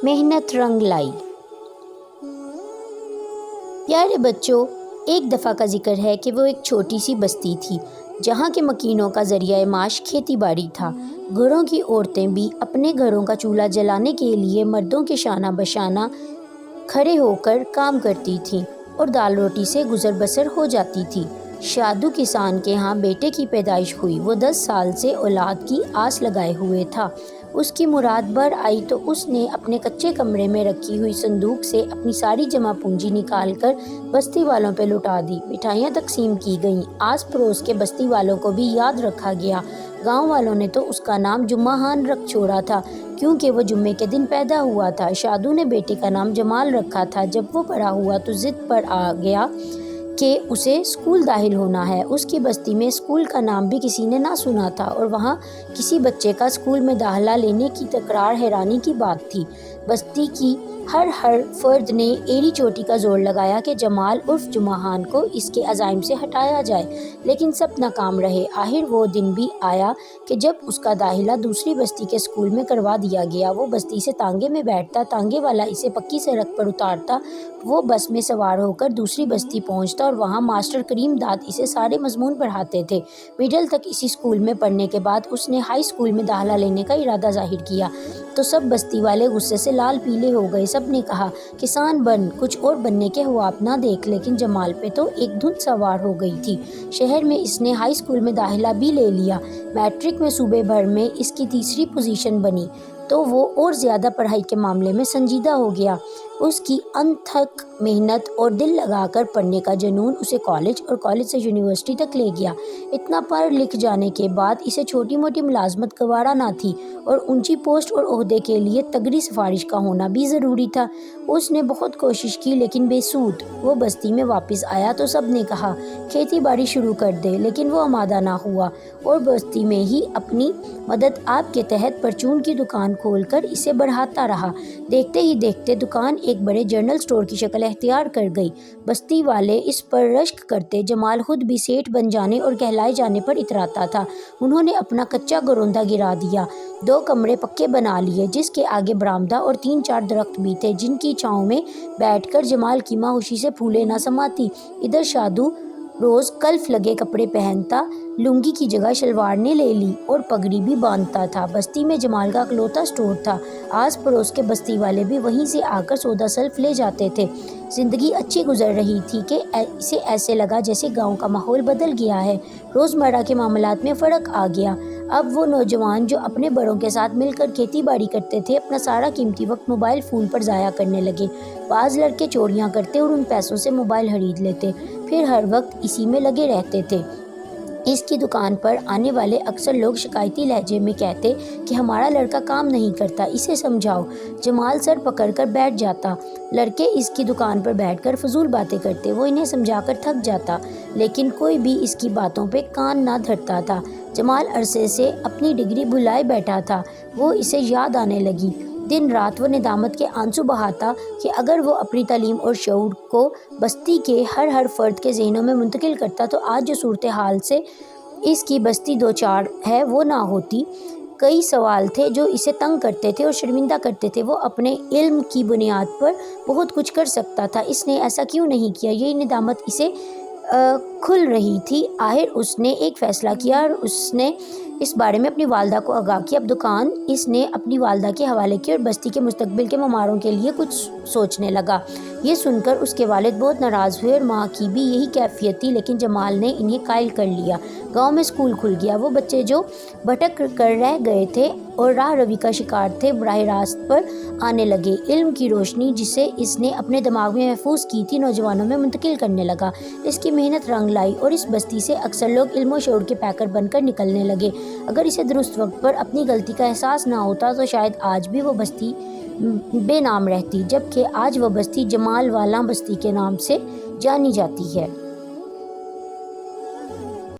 محنت رنگ لائی۔ پیارے بچوں، ایک دفعہ کا ذکر ہے کہ وہ ایک چھوٹی سی بستی تھی جہاں کے مکینوں کا ذریعہ معاش کھیتی باڑی تھا۔ گھروں کی عورتیں بھی اپنے گھروں کا چولہا جلانے کے لیے مردوں کے شانہ بشانہ کھڑے ہو کر کام کرتی تھیں اور دال روٹی سے گزر بسر ہو جاتی تھی۔ شادو کسان کے ہاں بیٹے کی پیدائش ہوئی۔ وہ 10 سال سے اولاد کی آس لگائے ہوئے تھا۔ اس کی مراد بر آئی تو اس نے اپنے کچے کمرے میں رکھی ہوئی صندوق سے اپنی ساری جمع پونجی نکال کر بستی والوں پہ لٹا دی۔ مٹھائیاں تقسیم کی گئیں، آس پڑوس کے بستی والوں کو بھی یاد رکھا گیا۔ گاؤں والوں نے تو اس کا نام جمعہ خان رکھ چھوڑا تھا کیونکہ وہ جمعے کے دن پیدا ہوا تھا۔ شادو نے بیٹے کا نام جمال رکھا تھا۔ جب وہ بڑا ہوا تو ضد پر آ گیا کہ اسے اسکول داخل ہونا ہے۔ اس کی بستی میں اسکول کا نام بھی کسی نے نہ سنا تھا اور وہاں کسی بچے کا اسکول میں داخلہ لینے کی تکرار حیرانی کی بات تھی۔ بستی کی ہر فرد نے ایڑی چوٹی کا زور لگایا کہ جمال عرف جمعہ خان کو اس کے عزائم سے ہٹایا جائے، لیکن سب ناکام رہے۔ آخر وہ دن بھی آیا کہ جب اس کا داخلہ دوسری بستی کے اسکول میں کروا دیا گیا۔ وہ بستی سے تانگے میں بیٹھتا، تانگے والا اسے پکی سڑک پر اتارتا، وہ بس میں سوار ہو کر دوسری بستی پہنچتا اور وہاں ماسٹر کریم داد اسے سارے مضمون پڑھاتے تھے۔ مڈل تک اسی اسکول میں پڑھنے کے بعد اس نے ہائی اسکول میں داخلہ لینے کا ارادہ ظاہر کیا تو سب بستی والے غصے سے لال پیلے ہو گئے۔ سب نے کہا، کسان بن، کچھ اور بننے کے خواب نہ دیکھ۔ لیکن جمال پہ تو ایک دھند سوار ہو گئی تھی۔ شہر میں اس نے ہائی اسکول میں داخلہ بھی لے لیا۔ میٹرک میں صوبے بھر میں اس کی تیسری پوزیشن بنی تو وہ اور زیادہ پڑھائی کے معاملے میں سنجیدہ ہو گیا۔ اس کی انتھک محنت اور دل لگا کر پڑھنے کا جنون اسے کالج اور کالج سے یونیورسٹی تک لے گیا۔ اتنا پڑھ لکھ جانے کے بعد اسے چھوٹی موٹی ملازمت گوارا نہ تھی اور اونچی پوسٹ اور عہدے کے لیے تگڑی سفارش کا ہونا بھی ضروری تھا۔ اس نے بہت کوشش کی لیکن بے سود۔ وہ بستی میں واپس آیا تو سب نے کہا، کھیتی باڑی شروع کر دے، لیکن وہ آمادہ نہ ہوا اور بستی میں ہی اپنی مدد آپ کے تحت پرچون کی دکان کھول کر اسے بڑھاتا رہا۔ دیکھتے ہی دیکھتے دکان ایک بڑے جنرل اسٹور کی شکل اختیار کر گئی۔ بستی والے اس پر رشک کرتے۔ جمال خود بھی سیٹھ بن جانے اور کہلائے جانے پر اتراتا تھا۔ انہوں نے اپنا کچا گروندہ گرا دیا، 2 کمرے پکے بنا لیے، جس کے آگے برآمدہ اور 3-4 درخت بھی تھے جن کی چھاؤں میں بیٹھ کر جمال کی ماں خوشی سے پھولے نہ سماتی۔ ادھر شادو روز کلف لگے کپڑے پہنتا، لنگی کی جگہ شلوار نے لے لی اور پگڑی بھی باندھتا تھا۔ بستی میں جمال کا اکلوتا اسٹور تھا۔ آس پڑوس کے بستی والے بھی وہیں سے آ کر سودا سلف لے جاتے تھے۔ زندگی اچھی گزر رہی تھی کہ اسے ایسے لگا جیسے گاؤں کا ماحول بدل گیا ہے۔ روزمرہ کے معاملات میں فرق آ گیا۔ اب وہ نوجوان جو اپنے بڑوں کے ساتھ مل کر کھیتی باڑی کرتے تھے، اپنا سارا قیمتی وقت موبائل فون پر ضائع کرنے لگے۔ بعض لڑکے چوریاں کرتے اور ان پیسوں سے موبائل خرید لیتے، پھر ہر وقت اسی میں لگے رہتے تھے۔ اس کی دکان پر آنے والے اکثر لوگ شکایتی لہجے میں کہتے کہ ہمارا لڑکا کام نہیں کرتا، اسے سمجھاؤ۔ جمال سر پکڑ کر بیٹھ جاتا۔ لڑکے اس کی دکان پر بیٹھ کر فضول باتیں کرتے، وہ انہیں سمجھا کر تھک جاتا، لیکن کوئی بھی اس کی باتوں پہ کان نہ دھرتا تھا۔ جمال عرصے سے اپنی ڈگری بھلائے بیٹھا تھا، وہ اسے یاد آنے لگی۔ دن رات وہ ندامت کے آنسو بہاتا کہ اگر وہ اپنی تعلیم اور شعور کو بستی کے ہر فرد کے ذہنوں میں منتقل کرتا تو آج جو صورتحال سے اس کی بستی دوچار ہے وہ نہ ہوتی۔ کئی سوال تھے جو اسے تنگ کرتے تھے اور شرمندہ کرتے تھے۔ وہ اپنے علم کی بنیاد پر بہت کچھ کر سکتا تھا، اس نے ایسا کیوں نہیں کیا؟ یہ ندامت اسے کھل رہی تھی۔ آخر اس نے ایک فیصلہ کیا اور اس نے اس بارے میں اپنی والدہ کو آگاہ کیا۔ اب دکان اس نے اپنی والدہ کے حوالے کی اور بستی کے مستقبل کے مماروں کے لیے کچھ سوچنے لگا۔ یہ سن کر اس کے والد بہت ناراض ہوئے اور ماں کی بھی یہی کیفیت تھی، لیکن جمال نے انہیں قائل کر لیا۔ گاؤں میں اسکول کھل گیا۔ وہ بچے جو بھٹک کر رہ گئے تھے اور راہ روی کا شکار تھے، براہ راست پر آنے لگے۔ علم کی روشنی جسے اس نے اپنے دماغ میں محفوظ کی تھی، نوجوانوں میں منتقل کرنے لگا۔ اس کی محنت رنگ لائی اور اس بستی سے اکثر لوگ علم و شعور کے پیکر بن کر نکلنے لگے۔ اگر اسے درست وقت پر اپنی غلطی کا احساس نہ ہوتا تو شاید آج بھی وہ بستی بے نام رہتی، جبکہ آج وہ بستی جمال والا بستی کے نام سے جانی جاتی ہے۔